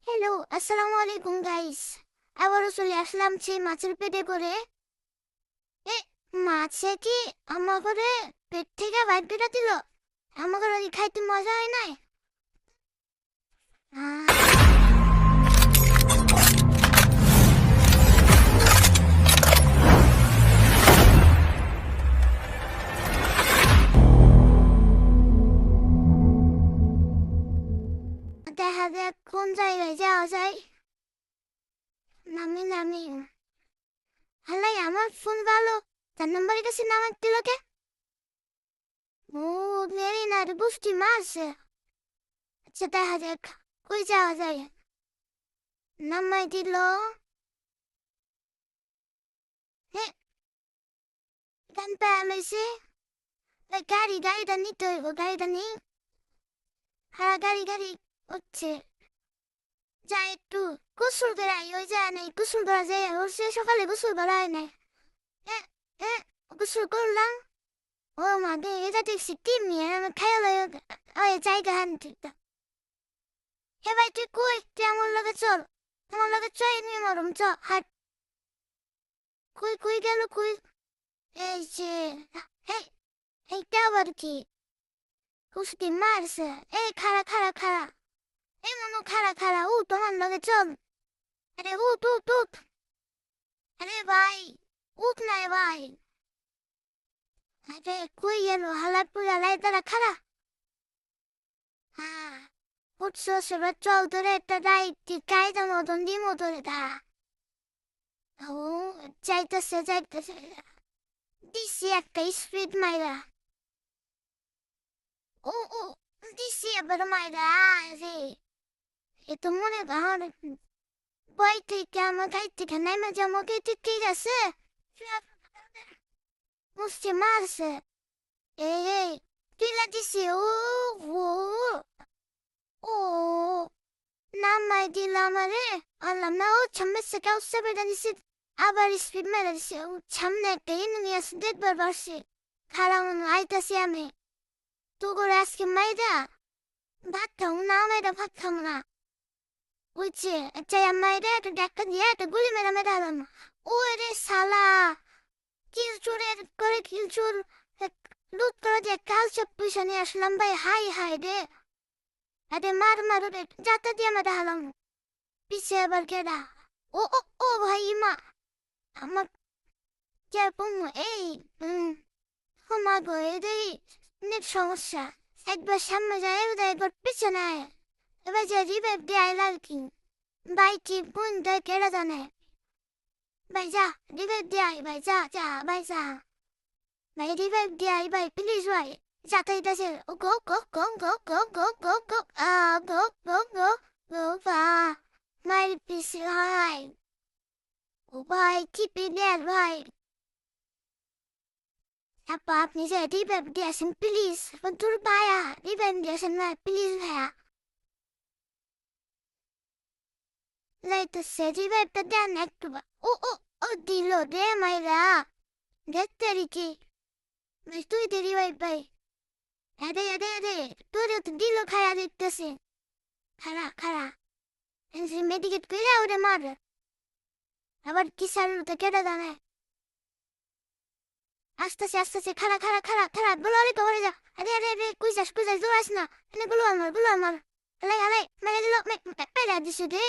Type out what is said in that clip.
Hello, আসসালামু আলাইকুম guys. আবারও চলে আসলাম সেই মাছের পেটে করে। এ মাছে কি আমাকে পেট থেকে বাইর করে দিল? আমাকে কি খাইতে মজা হয় নাই? দেখা যাক কোন জায়গায় যাওয়া যায়। নামি নামি হালাই আমার ফোন ভালো, তার নাম্বারের কাছে নামার দিল কে? ও মেরি না রে, বুঝতে মারছে। আচ্ছা দেখা যাক কই যাওয়া যায়। নামাই দিল। হে, গান পায়া লইছে। গাড়িটা নিতে হইব, গাড়িটা নেই। হ্যাঁ গাড়ি হচ্ছে। যা একটু গোসল করে আই, ওই যায় নাই গোসল করা যায়, ওর সে সকালে গোসল করা হয় নাই। এ এ গোসল করলাম। ও মা গে, এটা দেখছি কি মেয়ে আমি খাইয়া লই। ওই জায়গা হান ঠিক। হে ভাই তুই কই? তুই আমার লগে চল, আমার লগে চল, নিয়ে মরম চ হাট। কই কই গেল কই? এই যে এই এইটা আবার কি? কুস্তি মারছে। এই খাড়া। এই মনো খাড়া ও তোমার লগে চল। আরে উঠ। আরে ভাই উঠ নাই ভাই। আরে কই গেল? হালার পুরা লাই তারা খাড়া। হ্যাঁ উঠছো সেবার চল ধরে একটা রাইট কায়দা মতন দিমো ধরে দাঁড়া। ও যাইতেছে দিছি একটা স্পিড মাইরা। ও দিছি এবার মাইরা। রে এ তো মনে কর বই থেকে আমার গাড়ি থেকে নেমে যাবো, ঠিক আছে? মুসছে মারছে। এই তুইলা দিছি। ও ও নামাই দিলাম। আরে আনলাম না, ও সামনে থেকে উৎসে বেড়া দিছি। আবার স্পিড মেরে দিছি। ও সামনে একটা এনিমি আছে, দেখবার পারছি। খারাপ আইতাছি আমি। তো করে আজকে মাইরা ভাত খাও না, মাইরা ভাত খাও না। বুঝছে চাই মাইরা একটা ডাক্তার দিয়ে একটা গুলি মেরা হলাম। ও রে শালা, কিল চোরের করে কিল চোর লুট করে দিয়ে কাল সব পয়সা নিয়ে আসলাম ভাই। হাই রে। আরে মার রে, যাতা দিয়ে মেরা হলাম। পিছে আবার কেডা? ও ভাই মা আমার কে বলবো এই মা গো, এই নেট সমস্যা। একবার সামনে যায়, একবার পিছনে আয়। এবার যে রিভাইভ দিয়ে আইলার কি ভাই, কি কোন দেয় কেডা জানে? ভাই যা রিভাইভ দিয়ে আয় ভাই, যা ভাই যা। ভাই রিভাইভ দিয়ে আয় ভাই, প্লিজ ভাই। যাতাইতেছে ও গো বা মায়ের পিছে হয়। ও ভাই কি প্লেয়ার ভাই। আপা আপনি যে রিভাইভ দিয়েছেন প্লিজ, তোর ভাইয়া রিভাইভ দিয়েছেন না প্লিজ ভাইয়া। লাইতেছে রিভাইভটা দেন একটু ও দিল রে মাইরা। দেখতে কি তুই দে রিভাইভ ভাই। আরে তোর তো দিল খায়া দেখতেছে। খারা মেডিকেট কইরা ওরে মার। আবার কি সারলো তো কেটে জানে। আস্তে খারা বলো আরে কবরে যা। আরে কুই যাস দৌড়াস না। এনে গুলো আমার হালাই মেরে দিল, মেরে দিছে রে।